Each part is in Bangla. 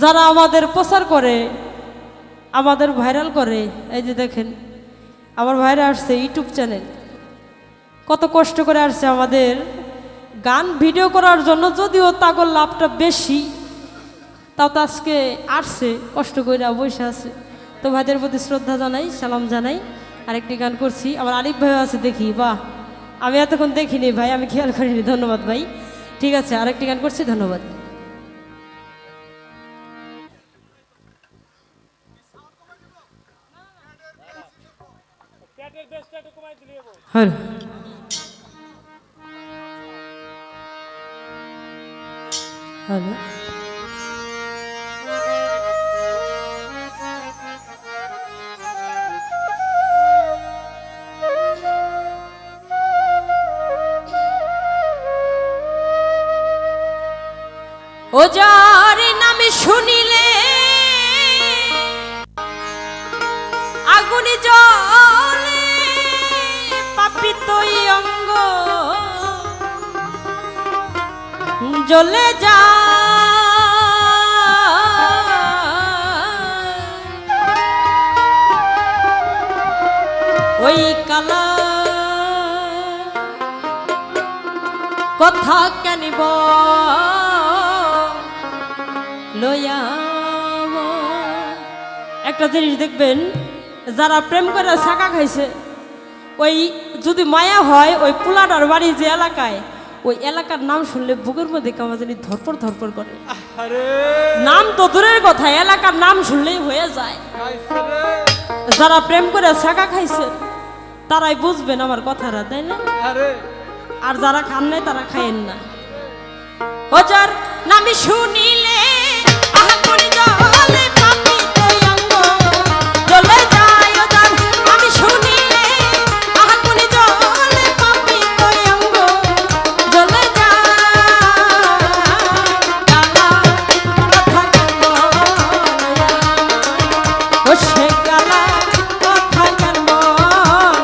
যারা আমাদের প্রচার করে, আমাদের ভাইরাল করে, এই যে দেখেন আমার ভাইরা আসছে ইউটিউব চ্যানেল, কত কষ্ট করে আসছে আমাদের গান ভিডিও করার জন্য। যদিও তাগর লাভটা বেশি, তাও তো আজকে আসছে কষ্ট করে বসে আছে। তো ভাইদের প্রতি শ্রদ্ধা জানাই, সালাম জানাই। আরেকটি গান করছি, আমার আলিফ ভাই আছে, দেখি বাহ, আমি এতক্ষণ দেখিনি ভাই, আমি খেয়াল করিনি, ধন্যবাদ ভাই। ঠিক আছে, আরেকটি গান করছি, ধন্যবাদ। হ্যালো, হ্যালো, ও যার নামে শুনিলে আগুনে জ্বলে পাপিত অঙ্গ জ্বলে যা, ওই কালা কথা কেনিব লইয়া। একটা জিনিস দেখবেন, যারা প্রেম করে ছাকা খাইছে, ওই যদি মায়া হয়, ওই পোলাটার বাড়ি যে এলাকায়, ওই এলাকার নাম শুনলে বুকের মধ্যে কেমন জানি ধরপর ধরপর করে। নাম তো দূরের কথা, এলাকার নাম শুনলেই হয়ে যায়। যারা প্রেম করে ছাকা খাইছে তারাই বুঝবেন আমার কথাটা, তাই না? আর যারা খান নাই তারা খায়েন না। ও যার নামে শুনিলে আগুনে জ্বলে পাপিত অঙ্গ জ্বলে যায়, ও যার নামে শুনিলে আগুনে জ্বলে পাপিত অঙ্গ জ্বলে যায়, কালা কথা কেন ও সে কালা কথা কেন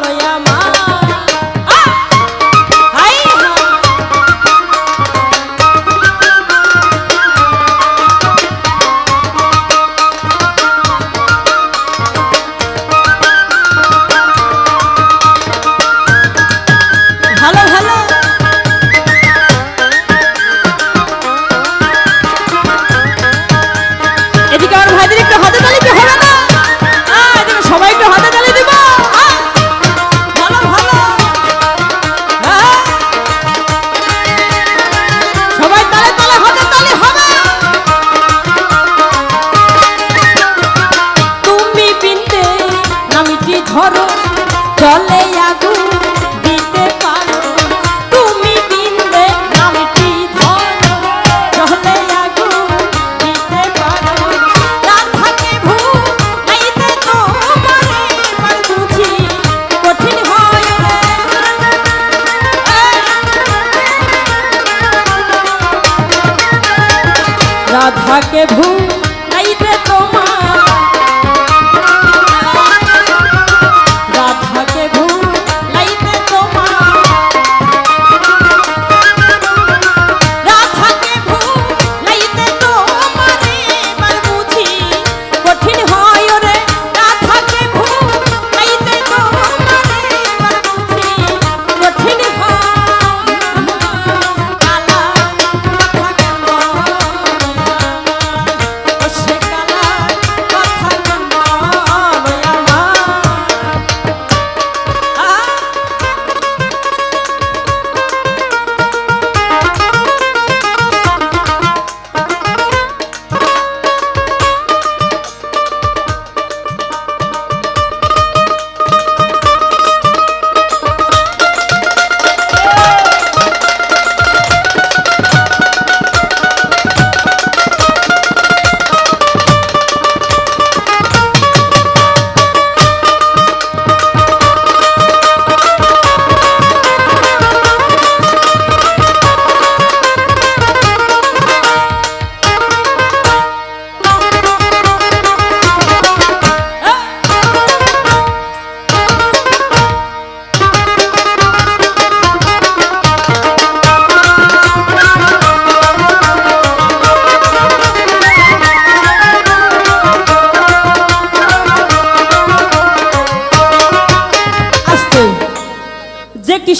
লইয়া মা। ধরো জলে আগুন দিতে পারো, তুমি বিন্দে নামটি ধরো জলে আগুন দিতে পারো। রাধাকে ভুলাইতে তোমারে এবার বুঝি কঠিন হয় রে, রাধাকে ভুলাইতে তোমার কথা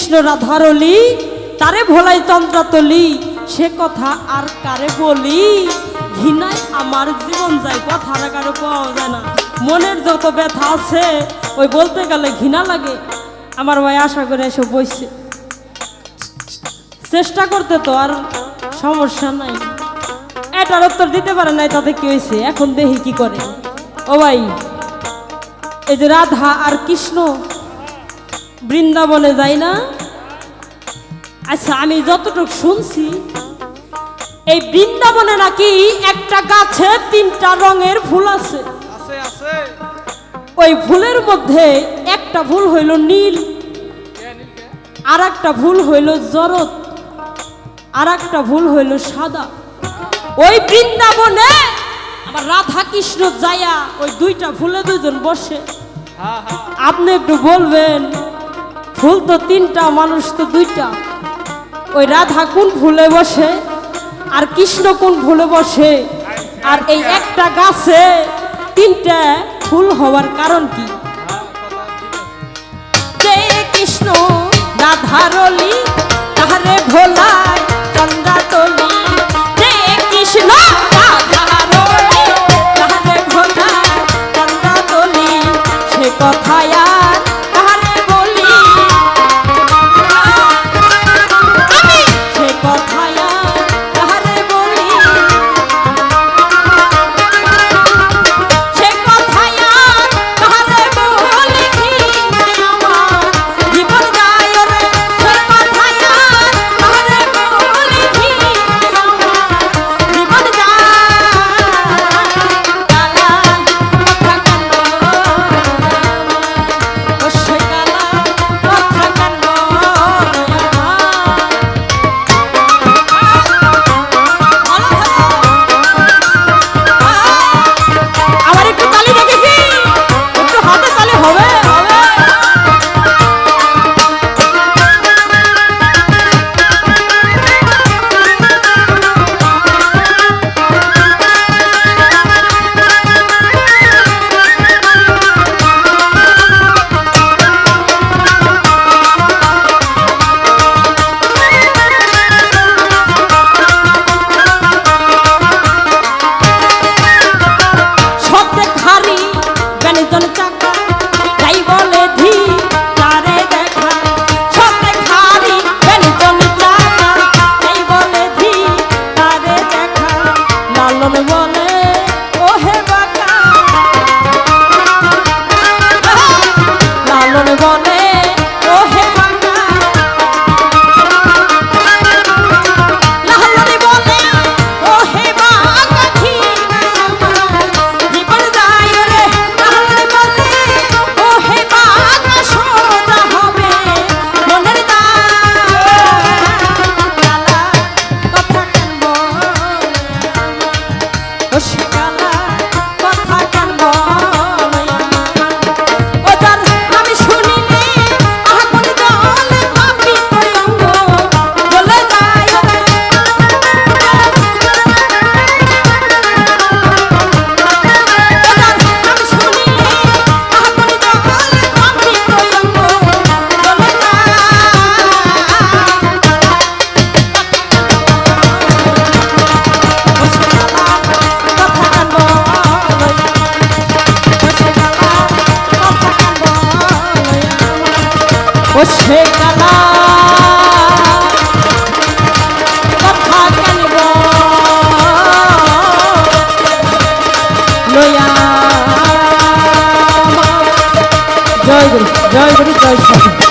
কৃষ্ণ রাধারলি তারে ভোলাই চন্দ্রাতলি সে কথা আর কারে বলি ঘৃণায় আমার জীবন যায় কথা আর কারো পাওয়া যায় না মনের যত ব্যথা আছে ওই বলতে গেলে ঘৃণা লাগে আমার ভাই আশা করে এসে বইছে চেষ্টা করতে তো আর সমস্যা নাই এটার উত্তর দিতে পারে নাই তাতে কি হয়েছে এখন দেখি কি করে ও ভাই এই যে রাধা আর কৃষ্ণ বৃন্দাবনে যায় না আচ্ছা আমি যতটুকু শুনছি এই বৃন্দাবনে নাকি একটা গাছে 3টা রঙের ফুল আছে ওই ফুলের মধ্যে একটা ফুল হইল নীল আর একটা ফুল হইল জরদ আর একটা ফুল হইল সাদা ওই বৃন্দাবনে আবার রাধা কৃষ্ণ যায়া ওই 2টা ফুলে 2জন বসে আপনি একটু বলবেন ফুল তো 3টা মানুষ তো 2টা ওই রাধা কোন ফুলে বসে আর কৃষ্ণ কোন ফুলে বসে আর এই একটা গাছে 3টা ফুল হওয়ার কারণ কি যে কৃষ্ণ রাধারলি তাহারে ভোলায় চন্দ্রাতলি যে কৃষ্ণ রাধারলি তাহারে ভোলায় চন্দ্রাতলি সে কথায় আর তাহারে বলি সে কথায় আর তাহারে বলি সে কথায় আর তাহারে বলি আমার জীবন যায় রে সে কথায় আর তাহারে বলি আমার জীবন আমার একটু তালি দেখেছি একটু হাতে তালি হবে হবে সত্যে খারি বেনিজন চাকা যাই বলে ধি তারে দেখা সত্যে খারি বেনিজন চাকা যাই বলে ধি তারে দেখা লালন বলে ও হে বাকা লালন বলে ও হে বাকা লালন বলে ও হে বাকা জীবন যায় রে লালন বলে ও হে বাকা সোজা হবে মনের কালা কথা কেন বলে ও সে কালা কথা কেন বলে ও যার আমি শুনিলে আগুন জলে পাপি তরঙ্গ চলে যায় রে আমি শুনিলে আগুন জলে পাপি তরঙ্গ চলে ও সে কালা কথা কেন লয়া জয় গুরু জয় গুরু জয় সাধু